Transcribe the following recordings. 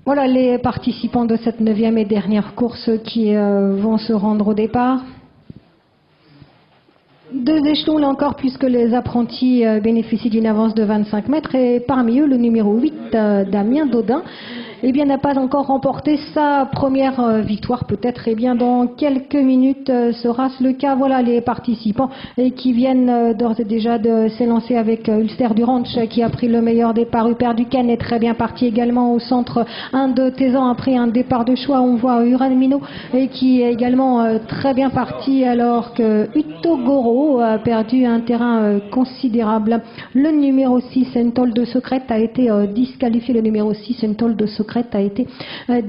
Voilà les participants de cette 9e et dernière course qui vont se rendre au départ. Deux échelons là encore puisque les apprentis bénéficient d'une avance de 25 mètres et parmi eux le numéro 8, Damien Dodin, n'a pas encore remporté sa première victoire. Peut-être dans quelques minutes sera-ce le cas. Voilà les participants qui viennent d'ores et déjà de s'élancer avec Ulster du Ranch qui a pris le meilleur départ. Huper Duquesne est très bien parti également au centre. Un de Tézan a pris un départ de choix. On voit Uramino qui est également très bien parti alors que Utogoro a perdu un terrain considérable. Le numéro 6, Entol de Secret, a été disqualifié. Le numéro 6, Entol de Secret, a été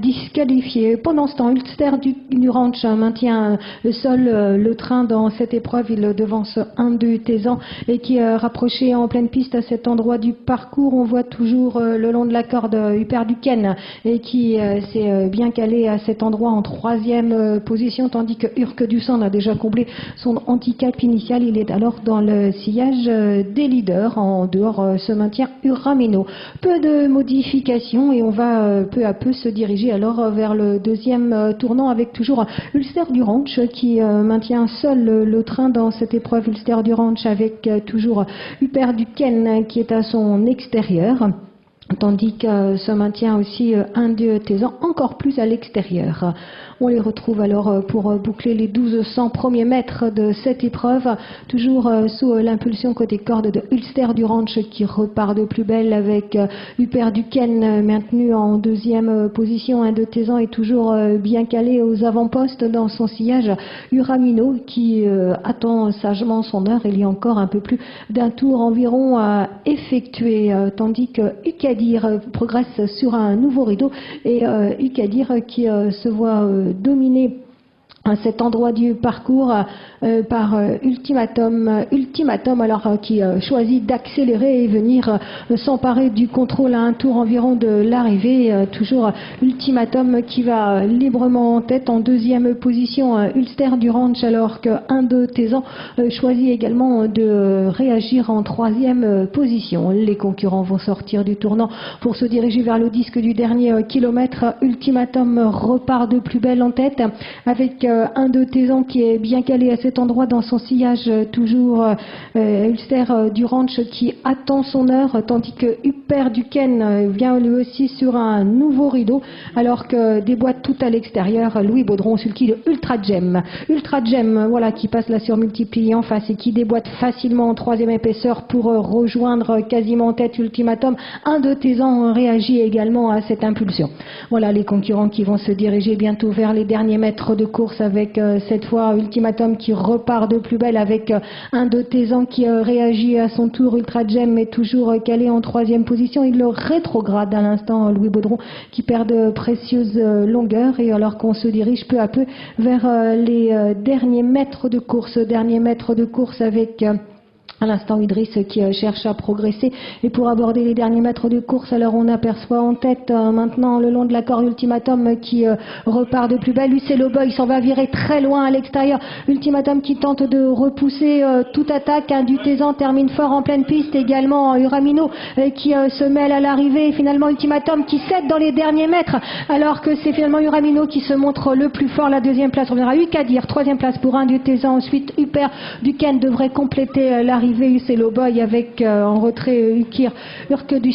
disqualifié. Pendant ce temps, Ulster du Ranch maintient seul le train dans cette épreuve. Il devance un de Tézan et qui est rapproché en pleine piste à cet endroit du parcours. On voit toujours le long de la corde Huper Duquesne et qui s'est bien calé à cet endroit en 3e position, tandis que Urque Dussan a déjà comblé son handicap initial. Il est alors dans le sillage des leaders. En dehors se maintient Uramino. Peu de modifications et on va peu à peu se diriger alors vers le deuxième tournant avec toujours Ulster du Ranch qui maintient seul le train dans cette épreuve. Ulster du Ranch avec toujours Huper Duquesne qui est à son extérieur. Tandis que se maintient aussi un de Tézan encore plus à l'extérieur. On les retrouve alors pour boucler les 1200 premiers mètres de cette épreuve, toujours sous l'impulsion côté corde de Ulster du Ranch qui repart de plus belle avec Huper Duquesne maintenu en 2e position. Un de Tézan est toujours bien calé aux avant-postes dans son sillage. Uramino qui attend sagement son heure. Il y a encore un peu plus d'un tour environ à effectuer, tandis que Ukadir progresse sur un nouveau rideau et Ukadir qui se voit dominé à cet endroit du parcours par Ultimatum alors qui choisit d'accélérer et venir s'emparer du contrôle à un tour environ de l'arrivée. Toujours Ultimatum qui va librement en tête. En 2e position Ulster du Ranch alors qu'un de Tézan choisit également de réagir en 3e position. Les concurrents vont sortir du tournant pour se diriger vers le disque du dernier kilomètre. Ultimatum repart de plus belle en tête avec un de Tézan qui est bien calé à cet endroit dans son sillage, toujours Ulster du Ranch qui attend son heure, tandis que Huper Duquesne vient lui aussi sur un nouveau rideau, alors que déboîte tout à l'extérieur Louis Baudron, sulky de Ultra Gem. Ultra Gem, voilà, qui passe la surmultipliée en face et qui déboîte facilement en 3e épaisseur pour rejoindre quasiment en tête Ultimatum. Un de Tézan réagit également à cette impulsion. Voilà les concurrents qui vont se diriger bientôt vers les derniers mètres de course avec cette fois Ultimatum qui repart de plus belle avec un de Tézan qui réagit à son tour. Ultra Gem est toujours calé en 3e position. Il le rétrograde à l'instant Louis Baudron qui perd de précieuses longueurs et alors qu'on se dirige peu à peu vers les derniers mètres de course. Derniers mètres de course avec à l'instant Idriss qui cherche à progresser et pour aborder les derniers mètres de course. Alors on aperçoit en tête maintenant le long de la corde Ultimatum qui repart de plus belle. Lucelo Boy s'en va virer très loin à l'extérieur. Ultimatum qui tente de repousser toute attaque. Du Tézan termine fort en pleine piste. Également Uramino qui se mêle à l'arrivée. Finalement Ultimatum qui cède dans les derniers mètres alors que c'est finalement Uramino qui se montre le plus fort. La 2e place reviendra à Ukadir. 3e place pour un du Tézan. Ensuite Huper Duquesne devrait compléter l'arrivée. Lucelo Boy avec en retrait Urque du